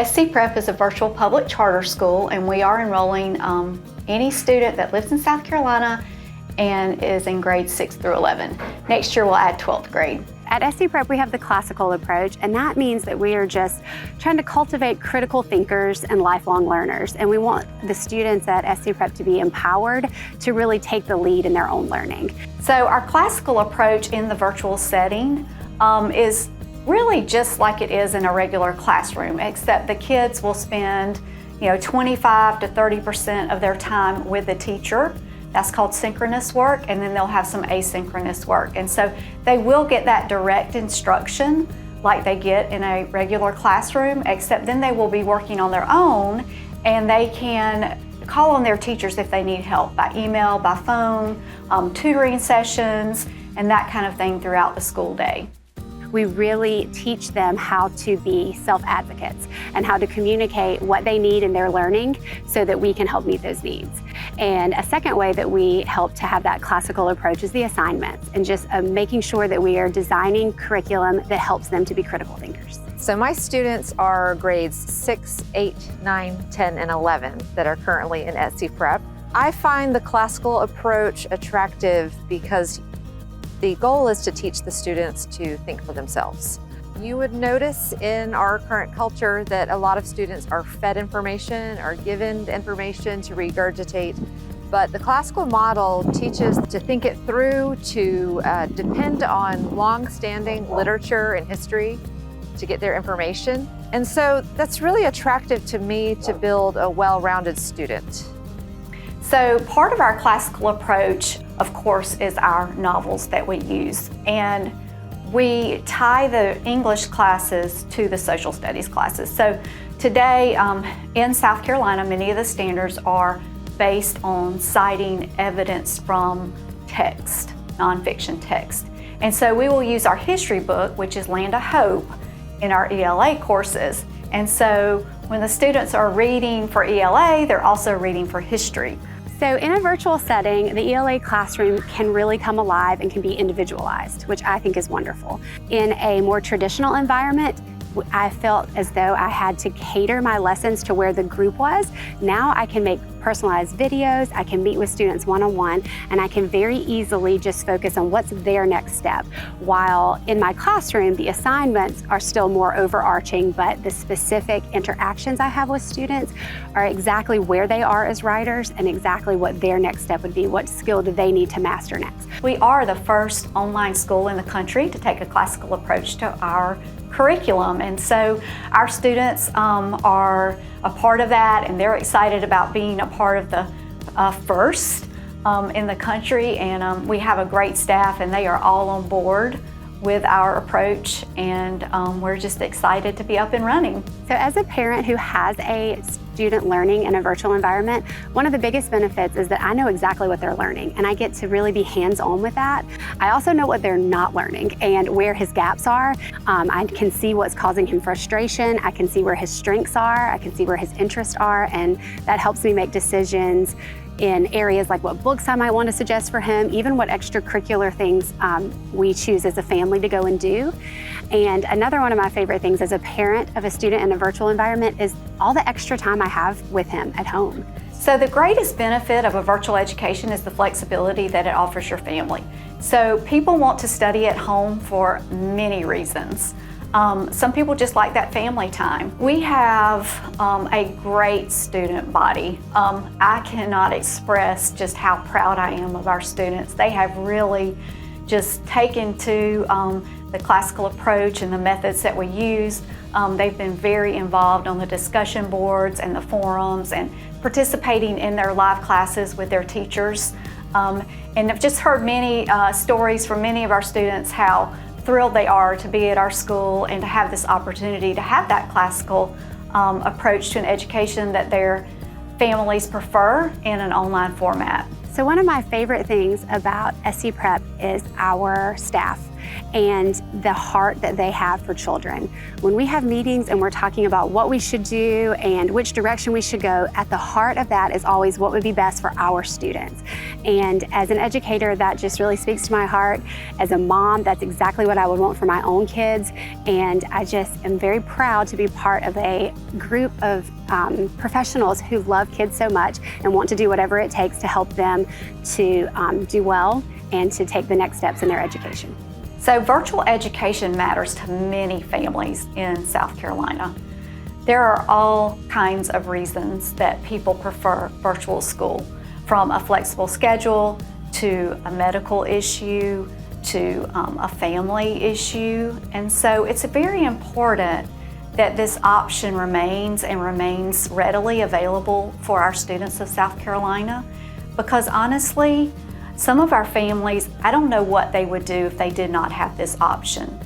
SC Prep is a virtual public charter school, and we are enrolling any student that lives in South Carolina and is in grades 6 through 11. Next year we'll add 12th grade. At SC Prep, we have the classical approach, and that means that we are just trying to cultivate critical thinkers and lifelong learners. And we want the students at SC Prep to be empowered to really take the lead in their own learning. So our classical approach in the virtual setting is really just like it is in a regular classroom, except the kids will spend 25 to 30% of their time with the teacher. That's called synchronous work, and then they'll have some asynchronous work. And so they will get that direct instruction like they get in a regular classroom, except then they will be working on their own, and they can call on their teachers if they need help by email, by phone, tutoring sessions, and that kind of thing throughout the school day. We really teach them how to be self-advocates and how to communicate what they need in their learning so that we can help meet those needs. And a second way that we help to have that classical approach is the assignments, and just making sure that we are designing curriculum that helps them to be critical thinkers. So my students are grades 6, 8, 9, 10, and 11 that are currently in SC Prep. I find the classical approach attractive because the goal is to teach the students to think for themselves. You would notice in our current culture that a lot of students are fed information, are given information to regurgitate, but the classical model teaches to think it through, to depend on long-standing literature and history to get their information. And so that's really attractive to me to build a well-rounded student. So part of our classical approach, of course, is our novels that we use. And we tie the English classes to the social studies classes. So today in South Carolina, many of the standards are based on citing evidence from text, nonfiction text. And so we will use our history book, which is Land of Hope, in our ELA courses. And so when the students are reading for ELA, they're also reading for history. So in a virtual setting, the ELA classroom can really come alive and can be individualized, which I think is wonderful. In a more traditional environment, I felt as though I had to cater my lessons to where the group was. Now I can make personalized videos, I can meet with students one-on-one, and I can very easily just focus on what's their next step. While in my classroom, the assignments are still more overarching, but the specific interactions I have with students are exactly where they are as writers and exactly what their next step would be. What skill do they need to master next? We are the first online school in the country to take a classical approach to our curriculum, and so our students are a part of that, and they're excited about being a part of the first in the country, and we have a great staff, and they are all on board with our approach, and we're just excited to be up and running. So as a parent who has a student learning in a virtual environment, one of the biggest benefits is that I know exactly what they're learning, and I get to really be hands-on with that. I also know what they're not learning and where his gaps are. I can see what's causing him frustration. I can see where his strengths are. I can see where his interests are, and that helps me make decisions in areas like what books I might want to suggest for him, even what extracurricular things we choose as a family to go and do. And another one of my favorite things as a parent of a student in a virtual environment is all the extra time I have with him at home. So the greatest benefit of a virtual education is the flexibility that it offers your family. So people want to study at home for many reasons. Some people just like that family time. We have a great student body. I cannot express just how proud I am of our students. They have really just taken to the classical approach and the methods that we use. They've been very involved on the discussion boards and the forums and participating in their live classes with their teachers. And I've just heard many stories from many of our students how thrilled they are to be at our school and to have this opportunity to have that classical approach to an education that their families prefer in an online format. So one of my favorite things about SC Prep is our staff. and the heart that they have for children. When we have meetings and we're talking about what we should do and which direction we should go, at the heart of that is always what would be best for our students. And as an educator, that just really speaks to my heart. As a mom, that's exactly what I would want for my own kids. And I just am very proud to be part of a group of professionals who love kids so much and want to do whatever it takes to help them to do well and to take the next steps in their education. So virtual education matters to many families in South Carolina. There are all kinds of reasons that people prefer virtual school, from a flexible schedule to a medical issue to a family issue. And so it's very important that this option remains readily available for our students of South Carolina, because honestly, some of our families, I don't know what they would do if they did not have this option.